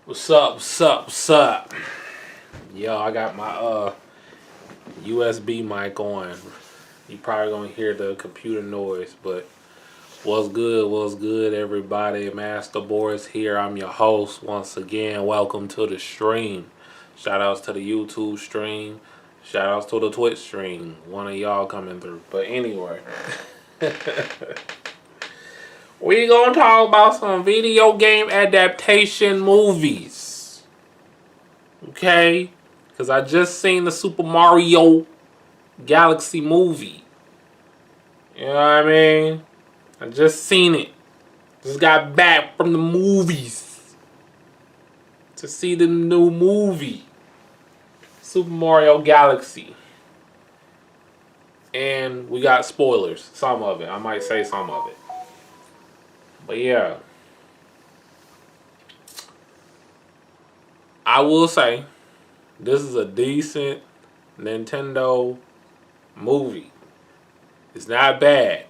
What's up? What's up? What's up? Yo, I got my USB mic on. You probably gonna hear the computer noise, but what's good? What's good, everybody? MasterBoris here. I'm your host once again. Welcome to the stream. Shout outs to the YouTube stream. Shout outs to the Twitch stream. One of y'all coming through. But anyway. We gonna talk about some video game adaptation movies. Okay? Because I just seen the Super Mario Galaxy movie. You know what I mean? I just seen it. Just got back from the movies to see the new movie, Super Mario Galaxy. And we got spoilers. Some of it. I might say some of it. But yeah. I will say, this is a decent Nintendo movie. It's not bad.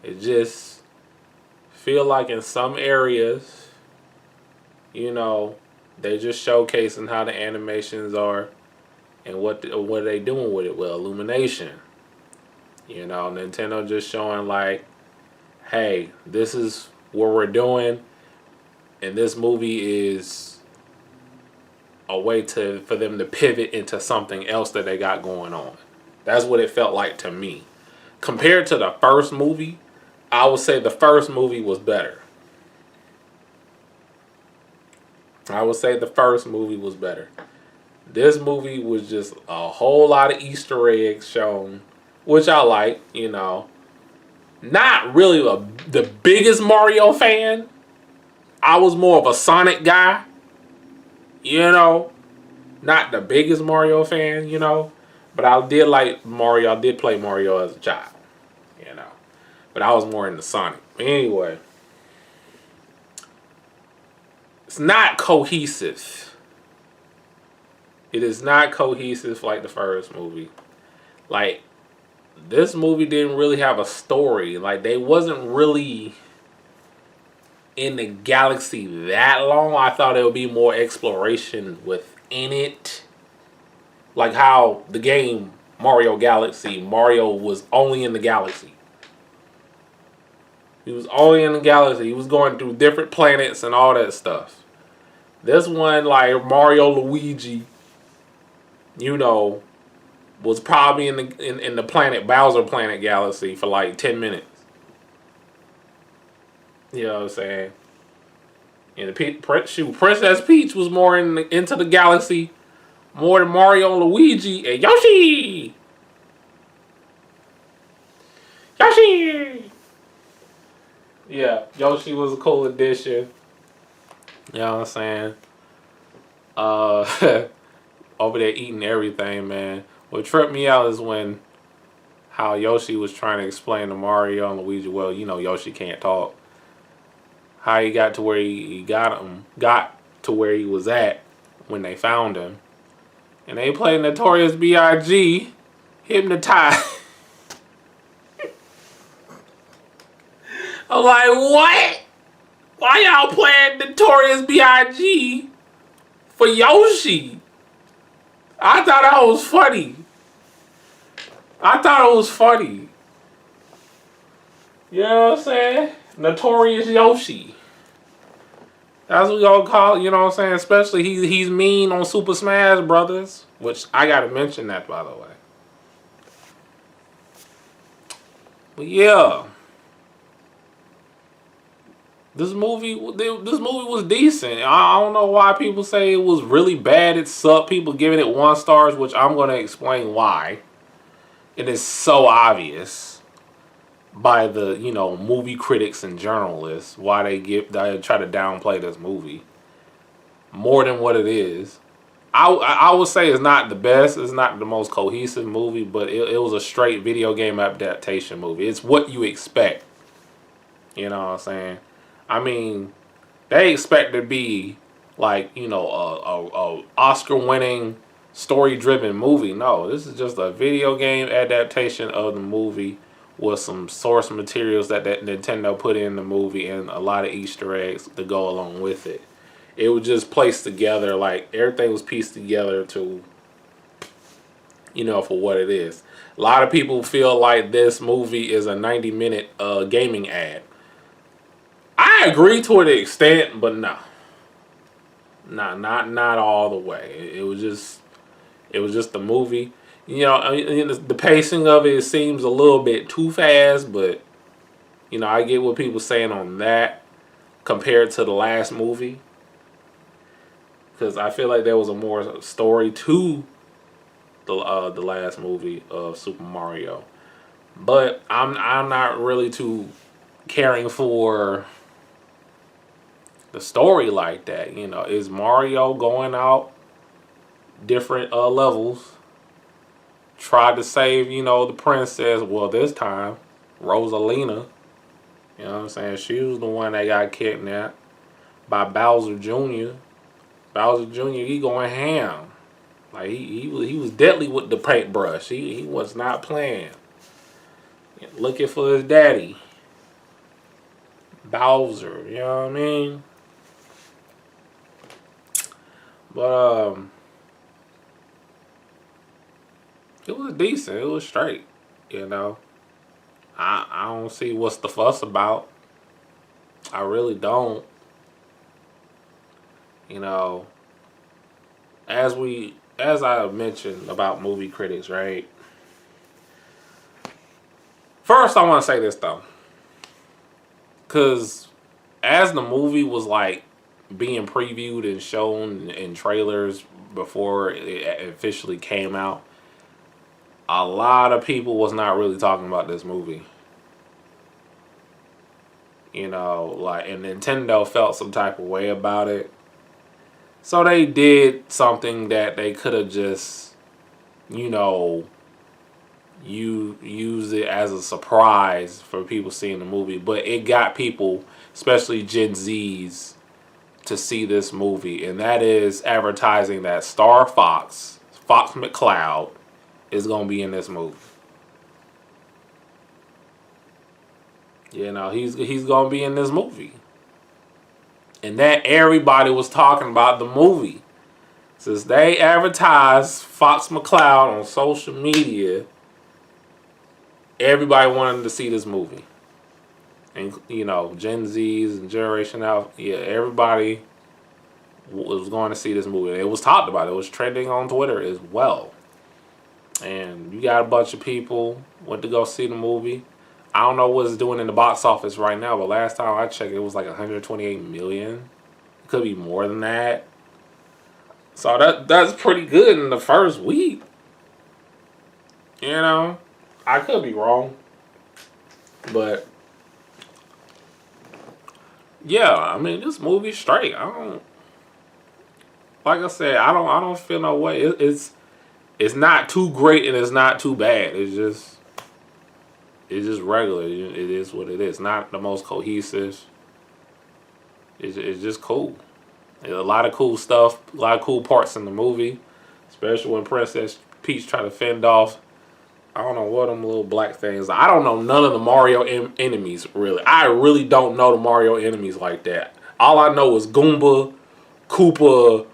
It just feel like in some areas, you know, they just showcasing how the animations are and what are they doing with it. Well, illumination. You know, Nintendo just showing like, hey, this is what we're doing, and this movie is a way for them to pivot into something else that they got going on. That's what it felt like to me. Compared to the first movie, I would say the first movie was better. I would say the first movie was better. This movie was just a whole lot of Easter eggs shown, which I like, you know. Not really the biggest Mario fan. I was more of a Sonic guy. You know. Not the biggest Mario fan, you know. But I did like Mario. I did play Mario as a child. You know. But I was more into Sonic. Anyway. It's not cohesive. It is not cohesive like the first movie. Like, this movie didn't really have a story. Like, they wasn't really in the galaxy that long. I thought there would be more exploration within it. Like how the game Mario Galaxy, Mario was only in the galaxy. He was only in the galaxy. He was going through different planets and all that stuff. This one, like Mario Luigi, you know, was probably in the planet Bowser Planet Galaxy for like 10 minutes. You know what I'm saying? And Princess Peach was more into the galaxy more than Mario and Luigi and Yoshi. Yoshi. Yeah, Yoshi was a cool addition. You know what I'm saying? Over there eating everything, man. What tripped me out is when how Yoshi was trying to explain to Mario and Luigi, well, you know, Yoshi can't talk. How he got to where he got to where he was at when they found him. And they played Notorious B.I.G. Hypnotized. I'm like, what? Why y'all playing Notorious B.I.G. for Yoshi? I thought that was funny. You know what I'm saying? Notorious Yoshi. That's what we gonna call it, you know what I'm saying? Especially he's mean on Super Smash Brothers, which I gotta mention that, by the way. But yeah. This movie was decent. I don't know why people say it was really bad. It sucked. People giving it 1 stars, which I'm gonna explain why. It is so obvious by the, you know, movie critics and journalists why they try to downplay this movie more than what it is. I would say it's not the best. It's not the most cohesive movie, but it was a straight video game adaptation movie. It's what you expect. You know what I'm saying? I mean, they expect to be like, you know, a Oscar-winning, story-driven movie. No, this is just a video game adaptation of the movie with some source materials that Nintendo put in the movie and a lot of Easter eggs to go along with it. it was just placed together, like everything was pieced together to, for what it is. A lot of people feel like this movie is a 90-minute gaming ad. I agree to an extent, but no. Not all the way. It was just the movie. I mean, the pacing of it seems a little bit too fast, but I get what people saying on that compared to the last movie, because I feel like there was a more story to the last movie of Super Mario. But I'm not really too caring for the story like that. Is Mario going out different levels, tried to save the princess? Well, this time Rosalina, you know what I'm saying, she was the one that got kidnapped by Bowser Jr. Bowser Jr. He going ham. Like he was deadly with the paintbrush. He was not playing. Looking for his daddy, Bowser. You know what I mean? But it was decent. It was straight. I don't see what's the fuss about. I really don't. As I mentioned about movie critics, right? First, I want to say this though, because as the movie was like being previewed and shown in trailers before it officially came out, a lot of people was not really talking about this movie. And Nintendo felt some type of way about it. So they did something that they could have just, you use it as a surprise for people seeing the movie. But it got people, especially Gen Zs, to see this movie. And that is advertising that Star Fox McCloud, is going to be in this movie. He's going to be in this movie. And that everybody was talking about the movie. Since they advertised Fox McCloud on social media, everybody wanted to see this movie. And, Gen Zs and Generation Alpha, everybody was going to see this movie. It was talked about. It was trending on Twitter as well. And you got a bunch of people went to go see the movie. I don't know what it's doing in the box office right now, but last time I checked, it was like 128 million. It could be more than that. So that's pretty good in the first week. I could be wrong, but yeah, I mean, this movie's straight. Like I said, I don't feel no way. It's not too great and it's not too bad. It's just regular. It is what it is. Not the most cohesive. It's just cool. There's a lot of cool stuff. A lot of cool parts in the movie. Especially when Princess Peach tried to fend off, I don't know what them little black things. I don't know none of the Mario enemies, really. I really don't know the Mario enemies like that. All I know is Goomba, Koopa,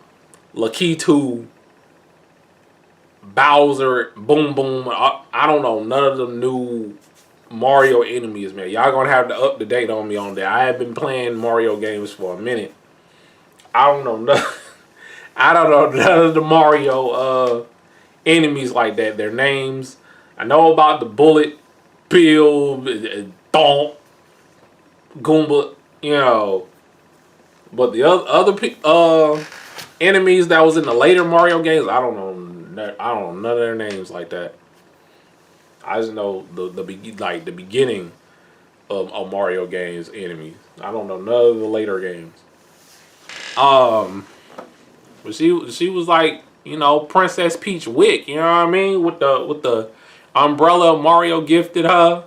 Lakitu, Bowser, Boom Boom. I don't know none of the new Mario enemies, man. Y'all gonna have to up to date on me on that. I have been playing Mario games for a minute. I don't know none. I don't know none of the Mario enemies like that. Their names. I know about the Bullet, Bill, Donk, Goomba, but the other enemies that was in the later Mario games, I don't know none of their names like that. I just know the beginning of Mario games enemies. I don't know none of the later games. But she was like, Princess Peach Wick, you know what I mean? With the umbrella Mario gifted her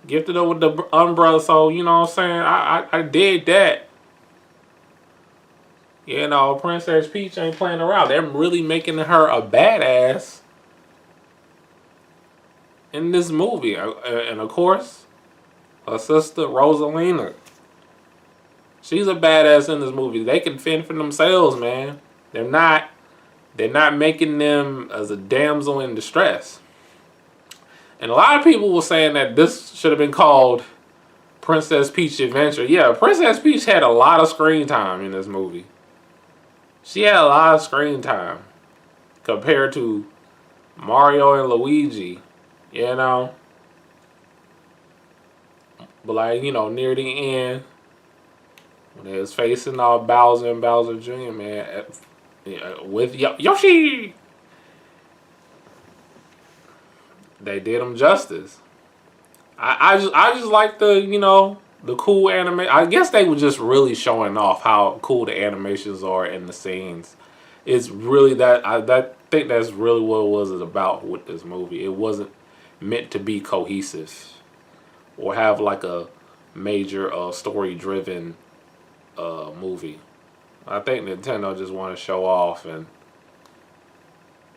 with the umbrella. So you know what I'm saying? I did that. Princess Peach ain't playing around. They're really making her a badass in this movie. And of course, her sister Rosalina. She's a badass in this movie. They can fend for themselves, man. They're not making them as a damsel in distress. And a lot of people were saying that this should have been called Princess Peach Adventure. Yeah, Princess Peach had a lot of screen time in this movie. She had a lot of screen time compared to Mario and Luigi, you know. But like, you know, near the end, when they was facing all Bowser and Bowser Jr., man, with Yoshi, they did them justice. I just like the, you know, the cool anime. I guess they were just really showing off how cool the animations are in the scenes. It's really that I think that's really what it was about with this movie. It wasn't meant to be cohesive or have like a major story driven movie. I think Nintendo just want to show off and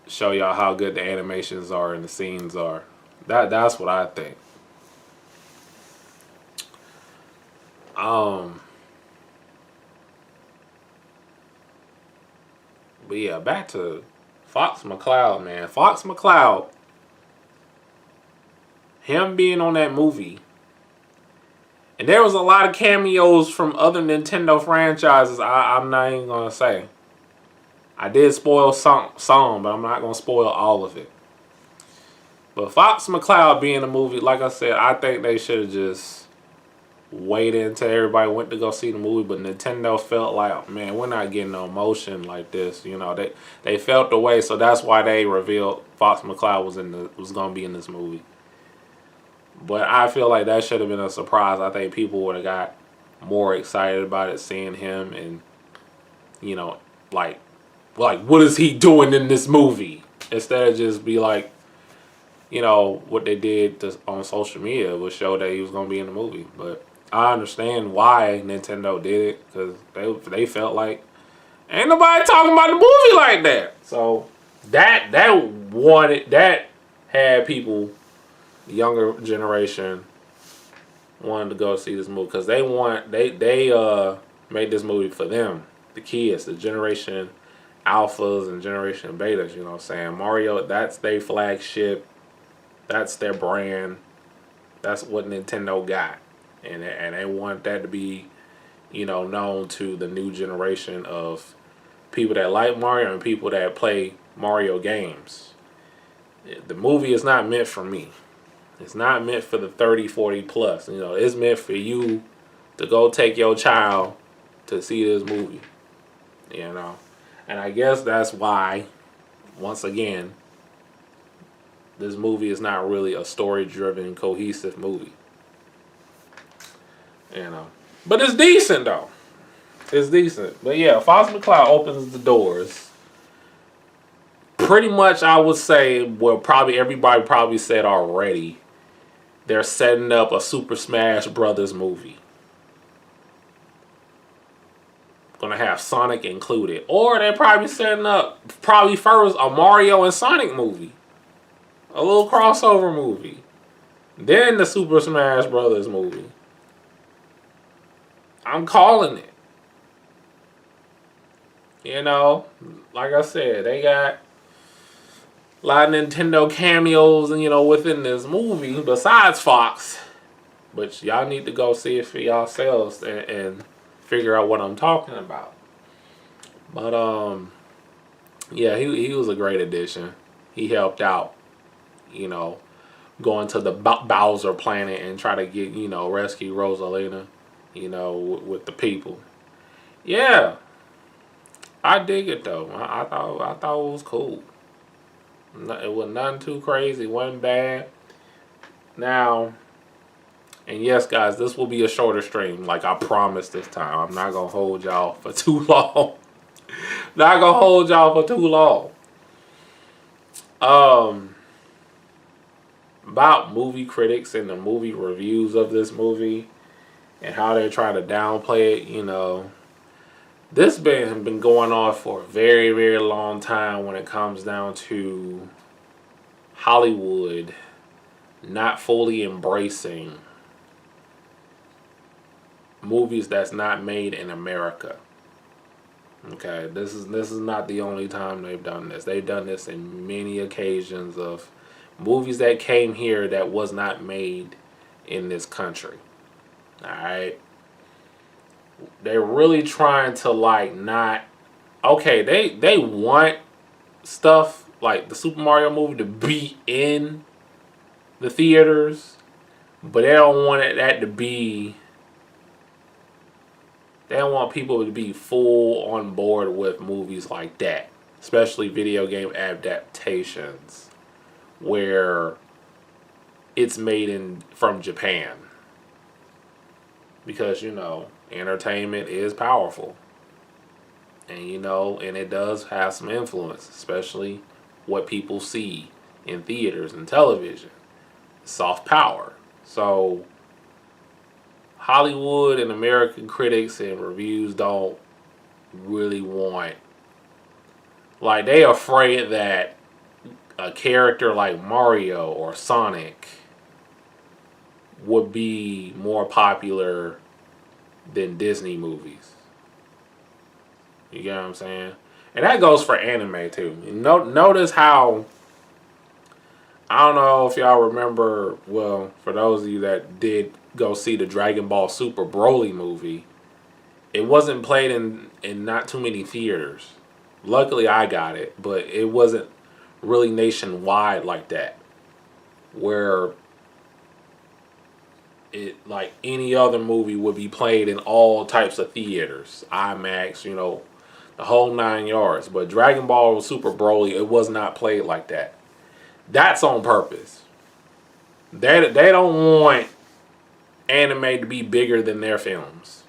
show y'all how good the animations are and the scenes are. That's what I think. But yeah, back to Fox McCloud, man. Fox McCloud, him being on that movie, and there was a lot of cameos from other Nintendo franchises. I'm not even gonna say. I did spoil some, but I'm not gonna spoil all of it. But Fox McCloud being in the movie, like I said, I think they should have just waited until everybody went to go see the movie. But Nintendo felt like, man, we're not getting no emotion like this. You know, they felt the way, so that's why they revealed Fox McCloud was gonna be in this movie. But I feel like that should have been a surprise. I think people would have got more excited about it, seeing him, and you know, like what is he doing in this movie? Instead of just be like, you know, what they did on social media was show that he was gonna be in the movie. But I understand why Nintendo did it, because they felt like ain't nobody talking about the movie like that. So that had people, the younger generation, wanted to go see this movie because they made this movie for them, the kids, the generation alphas and generation betas. You know what I'm saying? Mario, that's their flagship. That's their brand. That's what Nintendo got. And they want that to be, you know, known to the new generation of people that like Mario and people that play Mario games. The movie is not meant for me. It's not meant for the 30, 40 plus. You know, it's meant for you to go take your child to see this movie. You know? And I guess that's why, once again, this movie is not really a story-driven, cohesive movie. You know. But it's decent, though. It's decent. But yeah, Fox McCloud opens the doors. Pretty much, I would say, well, probably everybody probably said already, they're setting up a Super Smash Brothers movie. Gonna have Sonic included. Or they're probably setting up, probably first, a Mario and Sonic movie. A little crossover movie. Then the Super Smash Brothers movie. I'm calling it. You know, like I said, they got a lot of Nintendo cameos, and you know, within this movie, besides Fox. But y'all need to go see it for yourselves and figure out what I'm talking about. But yeah, he was a great addition. He helped out, you know, going to the Bowser planet and try to get, you know, rescue Rosalina, you know, with the people. Yeah, I dig it though. I thought it was cool. It was nothing too crazy. It wasn't bad. Now, and yes, guys, this will be a shorter stream, like I promised this time. I'm not gonna hold y'all for too long. Not gonna hold y'all for too long. About movie critics and the movie reviews of this movie and how they're trying to downplay it, you know. This been going on for a very, very long time when it comes down to Hollywood not fully embracing movies that's not made in America. Okay, this is not the only time they've done this. They've done this in many occasions of movies that came here that was not made in this country. All right, they're really trying to like not. Okay, they want stuff like the Super Mario movie to be in the theaters, but they don't want that to be. They don't want people to be full on board with movies like that, especially video game adaptations where it's made in from Japan. Because entertainment is powerful. And and it does have some influence, especially what people see in theaters and television. Soft power. So Hollywood and American critics and reviews don't really want, like, they afraid that a character like Mario or Sonic would be more popular than Disney movies. You get what I'm saying? And that goes for anime too. Notice how, I don't know if y'all remember, well, for those of you that did go see the Dragon Ball Super Broly movie, it wasn't played in not too many theaters. Luckily I got it, but it wasn't really nationwide like that, where it, like any other movie, would be played in all types of theaters, IMAX, the whole 9 yards. But Dragon Ball Super Broly, it was not played like that. That's on purpose. They don't want anime to be bigger than their films.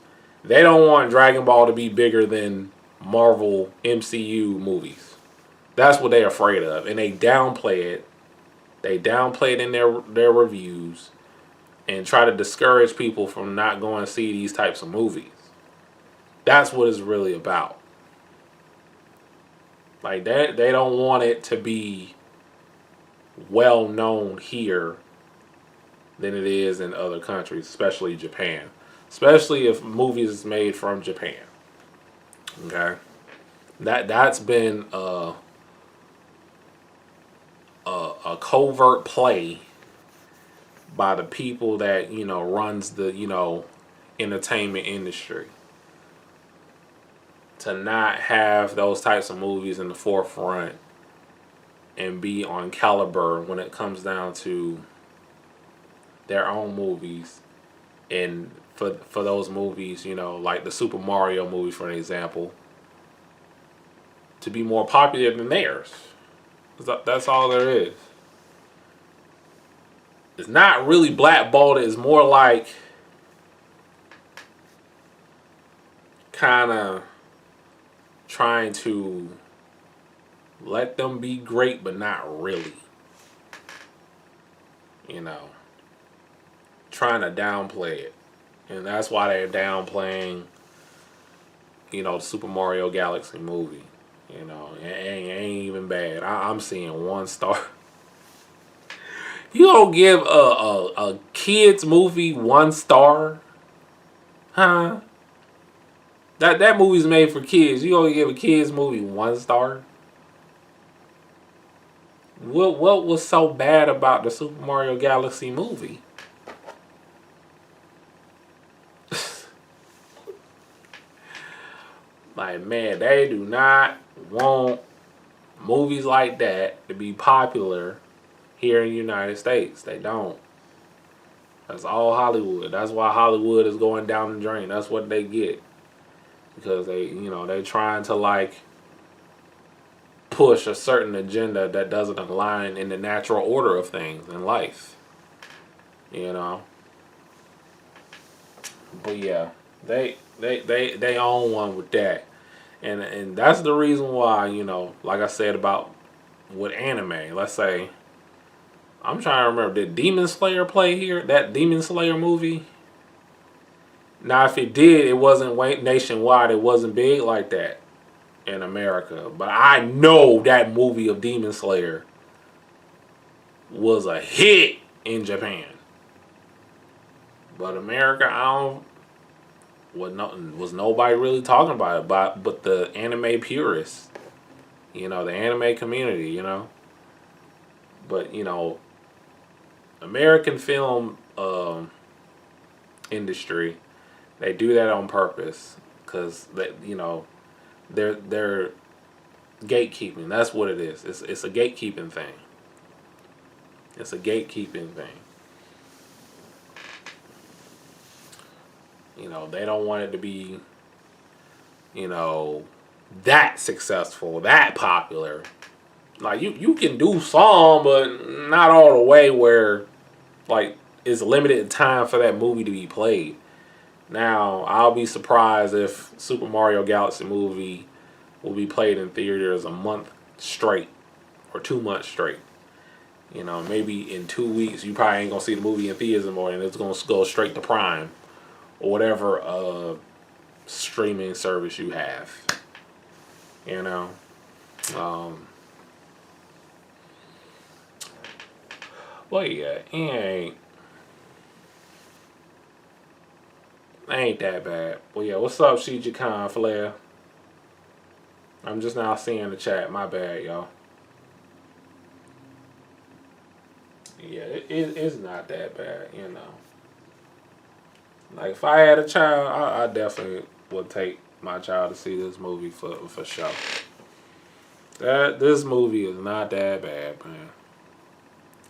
They don't want Dragon Ball to be bigger than Marvel MCU movies. That's what they're afraid of, and they downplay it. They downplay it in their reviews and try to discourage people from not going to see these types of movies. That's what it's really about. Like, they don't want it to be well known here than it is in other countries, especially Japan. Especially if movies is made from Japan. Okay? That's been a covert play by the people that, runs the, entertainment industry, to not have those types of movies in the forefront and be on caliber when it comes down to their own movies. And for those movies, like the Super Mario movie, for an example, to be more popular than theirs. That's all there is. It's not really blackballed. It's more like kind of trying to let them be great, but not really. Trying to downplay it. And that's why they're downplaying, the Super Mario Galaxy movie. It ain't even bad. I'm seeing 1 star. You don't give a kid's movie 1 star? Huh? That movie's made for kids. You gonna give a kid's movie 1 star? What was so bad about the Super Mario Galaxy movie? Like, man, they do not want movies like that to be popular here in the United States. They don't. That's all Hollywood. That's why Hollywood is going down the drain. That's what they get. Because they're trying to, like, push a certain agenda that doesn't align in the natural order of things in life. But yeah, they own one with that. And that's the reason why, like I said about with anime, let's say, I'm trying to remember, did Demon Slayer play here? That Demon Slayer movie? Now, if it did, it wasn't nationwide. It wasn't big like that in America. But I know that movie of Demon Slayer was a hit in Japan. But America, was nobody really talking about it, but the anime purists, the anime community, But American film industry, they do that on purpose because they're gatekeeping. That's what it is. It's a gatekeeping thing. It's a gatekeeping thing. They don't want it to be, that successful, that popular. Like you can do some, but not all the way where like it's limited time for that movie to be played. Now I'll be surprised if Super Mario Galaxy movie will be played in theaters a month straight or 2 months straight. Maybe in 2 weeks you probably ain't gonna see the movie in theaters anymore, and it's gonna go straight to Prime or whatever streaming service you have. Well, yeah, it ain't that bad. Well, yeah, what's up, CG Khan Flair? I'm just now seeing the chat. My bad, y'all. Yeah, it's not that bad, Like, if I had a child, I definitely would take my child to see this movie for sure. This movie is not that bad, man.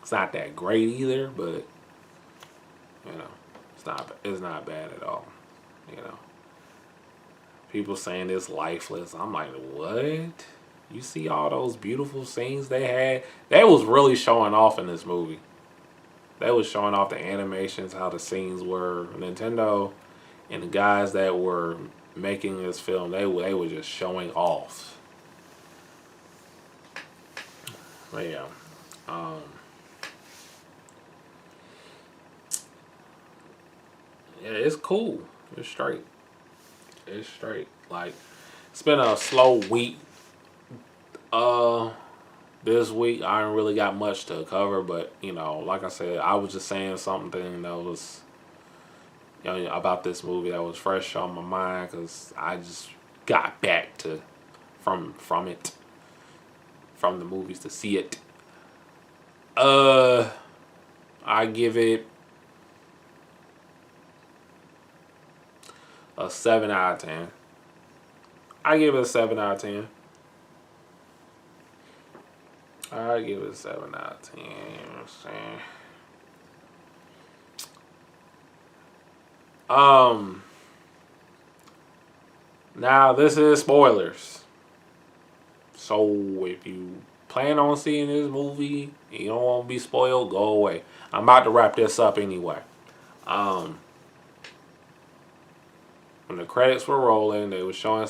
It's not that great either, but it's not bad at all. People saying it's lifeless. I'm like, what? You see all those beautiful scenes they had? They was really showing off in this movie. They was showing off the animations, how the scenes were. Nintendo and the guys that were making this film, they were just showing off. But yeah. Yeah, it's cool. It's straight. It's straight. Like, it's been a slow week. This week I ain't really got much to cover, but like I said, I was just saying something that was, about this movie that was fresh on my mind because I just got back from the movies to see it. I give it a 7 out of 10. I give it a 7 out of 10. I give it a 7 out of 10. You know what I'm saying? Now this is spoilers. So if you plan on seeing this movie and you don't want to be spoiled, go away. I'm about to wrap this up anyway. When the credits were rolling, they were showing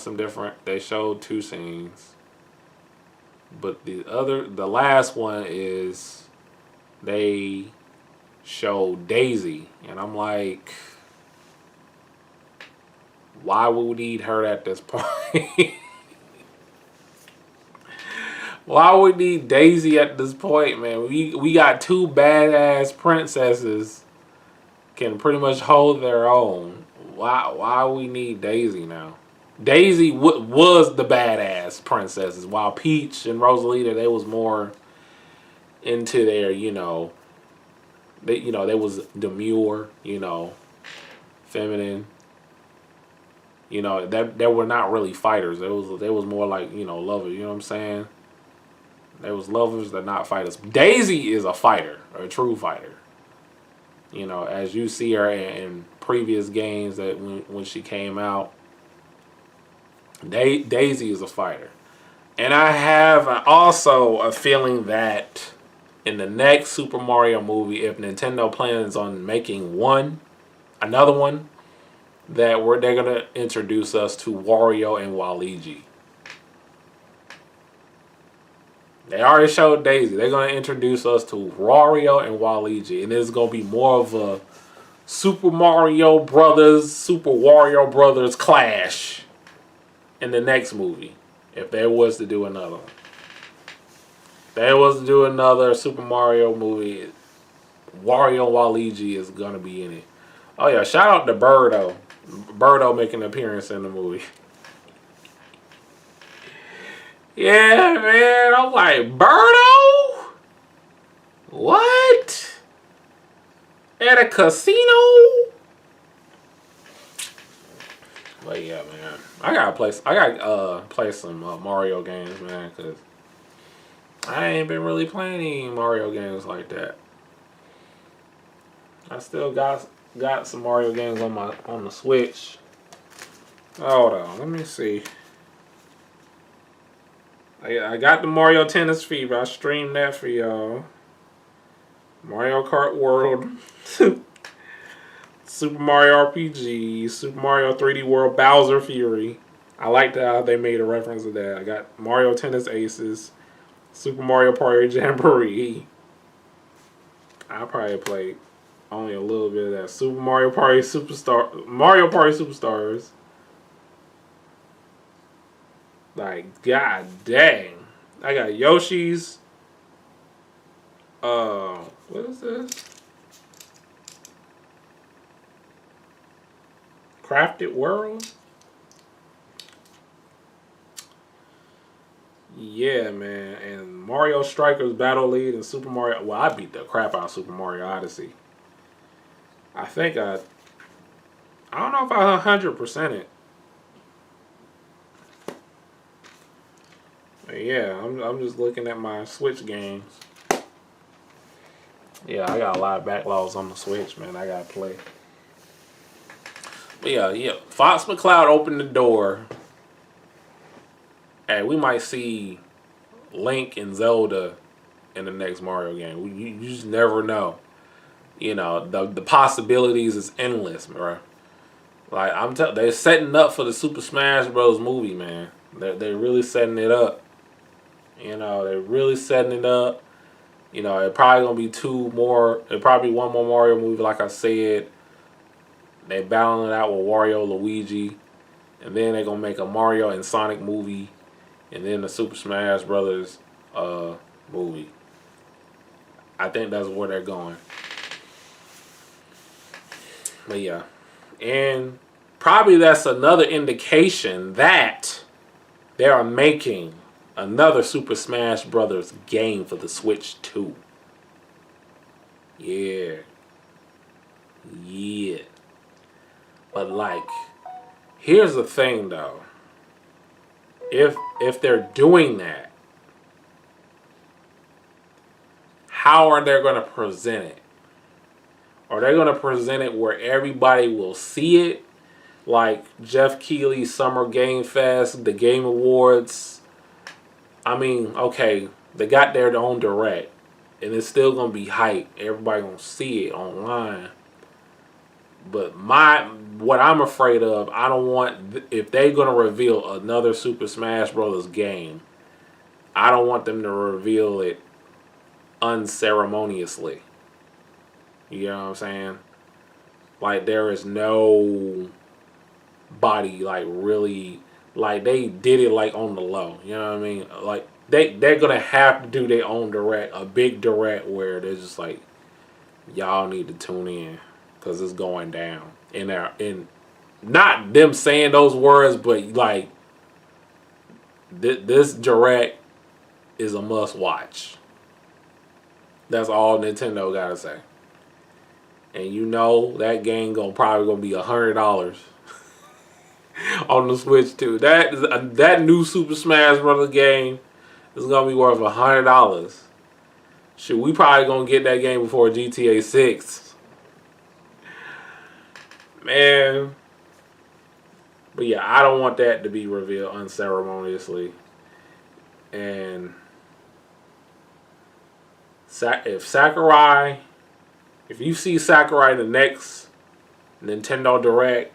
they showed 2 scenes. But the last one is they showed Daisy. And I'm like, why would we need her at this point? Why would we need Daisy at this point, man? We got 2 badass princesses can pretty much hold their own. Why we need Daisy now? Daisy was the badass princesses, while Peach and Rosalita, they was more into their, they was demure, feminine. That they were not really fighters. They was more like, lovers. You know what I'm saying? They was lovers, they're not fighters. Daisy is a fighter, a true fighter. As you see her in previous games that when she came out. Daisy is a fighter. And I have also a feeling that in the next Super Mario movie, if Nintendo plans on making another one, that they're going to introduce us to Wario and Waluigi. They already showed Daisy. They're going to introduce us to Wario and Waluigi. And it's going to be more of a Super Mario Brothers, Super Wario Brothers clash in the next movie, if there was to do another one. If there was to do another Super Mario movie, Wario and Waluigi is going to be in it. Oh, yeah, shout out to Birdo. Birdo making an appearance in the movie. Yeah, man. I'm like, Birdo? What? At a casino? But yeah, man. I gotta play some Mario games, man, because I ain't been really playing any Mario games like that. I still got some Mario games on the Switch. Hold on, let me see. I got the Mario Tennis Fever. I streamed that for y'all. Mario Kart World. Super Mario RPG. Super Mario 3D World. Bowser Fury. I liked how they made a reference to that. I got Mario Tennis Aces. Super Mario Party Jamboree. I probably played only a little bit of that. Super Mario Party Mario Party Superstars. Like, god dang. I got Yoshi's. What is this? Crafted World? Yeah, man. And Mario Strikers Battle League and Super Mario. Well, I beat the crap out of Super Mario Odyssey. I think I don't know if I 100% it. But yeah, I'm just looking at my Switch games. Yeah, I got a lot of backlogs on the Switch, man. I gotta play. But yeah. Fox McCloud opened the door. Hey, we might see Link and Zelda in the next Mario game. You just never know. You know, the possibilities is endless, bro. Like they're setting up for the Super Smash Bros. Movie, man. They're really setting it up. You know, they're really setting it up. You know, it probably gonna be it probably one more Mario movie, like I said. They battling it out with Wario, Luigi, and then they're gonna make a Mario and Sonic movie, and then the Super Smash Brothers movie. I think that's where they're going. But yeah, and probably that's another indication that they are making another Super Smash Brothers game for the Switch 2. Yeah. But like, here's the thing though. If they're doing that, how are they going to present it? Are they going to present it where everybody will see it? Like Jeff Keighley's Summer Game Fest, the Game Awards. I mean, okay, they got their own direct, and it's still gonna be hype. Everybody gonna see it online. But what I'm afraid of, I don't want, if they're gonna reveal another Super Smash Bros. Game, I don't want them to reveal it unceremoniously. You know what I'm saying? Like there is no body like really, like they did it like on the low. You know what I mean? Like they're gonna have to do their own direct, a big direct where they're just like, y'all need to tune in because it's going down. In not them saying those words, but like this direct is a must watch. That's all Nintendo gotta say. And you know that game probably gonna be $100 on the Switch too. That new Super Smash Bros. Game is gonna be worth $100. Shoot, we probably gonna get that game before GTA 6. Man. But yeah, I don't want that to be revealed unceremoniously. And if you see Sakurai in the next Nintendo Direct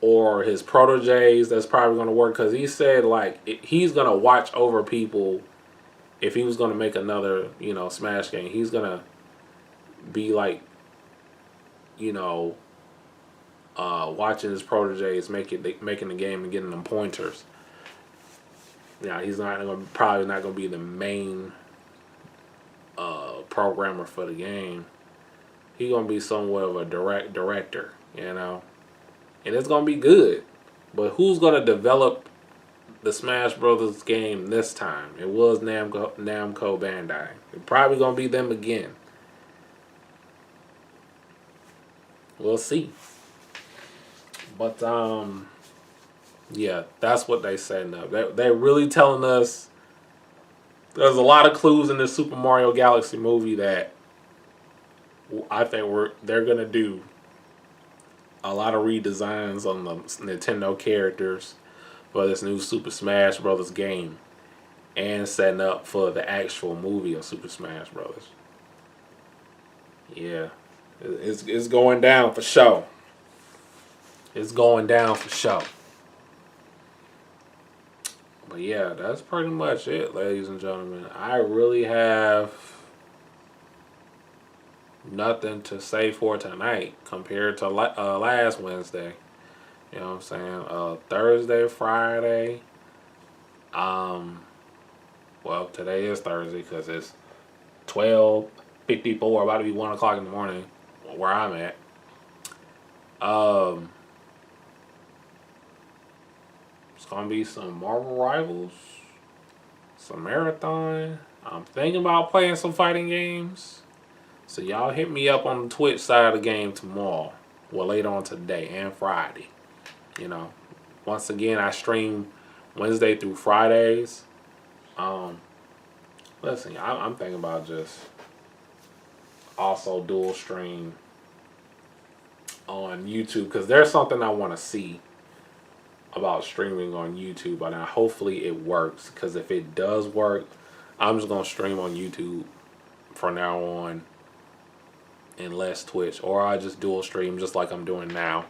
or his proteges, that's probably going to work because he said like he's going to watch over people. If he was going to make another, Smash game, he's going to be like, watching his proteges making the game and getting them pointers. Yeah, he's probably not going to be the main programmer for the game. He's going to be somewhat of a director. you know, and it's gonna be good. But who's gonna develop the Smash Brothers game this time? It was Namco Bandai. It's probably gonna be them again. We'll see. But yeah, that's what they setting up. They're really telling us there's a lot of clues in this Super Mario Galaxy movie that I think they're gonna do a lot of redesigns on the Nintendo characters for this new Super Smash Brothers game, and setting up for the actual movie of Super Smash Brothers. Yeah, it's going down for sure. It's going down for sure. But yeah, that's pretty much it, ladies and gentlemen. I really have nothing to say for tonight compared to last Wednesday. You know what I'm saying? Thursday, Friday. Well, today is Thursday because it's 12:54, about to be 1 o'clock in the morning, where I'm at. It's gonna be some Marvel Rivals, some Marathon. I'm thinking about playing some fighting games. So y'all hit me up on the Twitch side of the game tomorrow. Well, later on today and Friday. You know, once again, I stream Wednesday through Fridays. Listen, I'm thinking about just also dual stream on YouTube, because there's something I want to see about streaming on YouTube, and hopefully it works. Because if it does work, I'm just gonna stream on YouTube from now on, and less Twitch, or I just dual stream just like I'm doing now.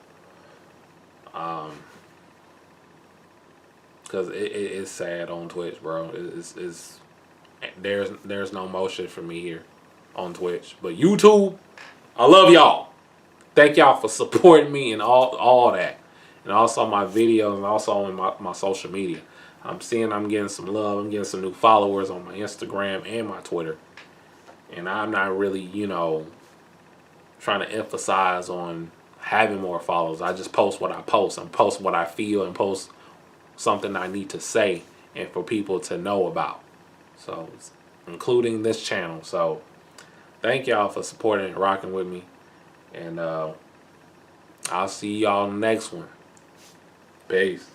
Because it's sad on Twitch, bro. There's no motion for me here on Twitch, but YouTube, I love y'all. Thank y'all for supporting me and all that, and also my videos, and also on my social media. I'm seeing I'm getting some love. I'm getting some new followers on my Instagram and my Twitter, and I'm not really, trying to emphasize on having more followers. I just post what I post, and post what I feel, and post something I need to say and for people to know about. So, including this channel. So, thank y'all for supporting and rocking with me. And I'll see y'all next one. Peace.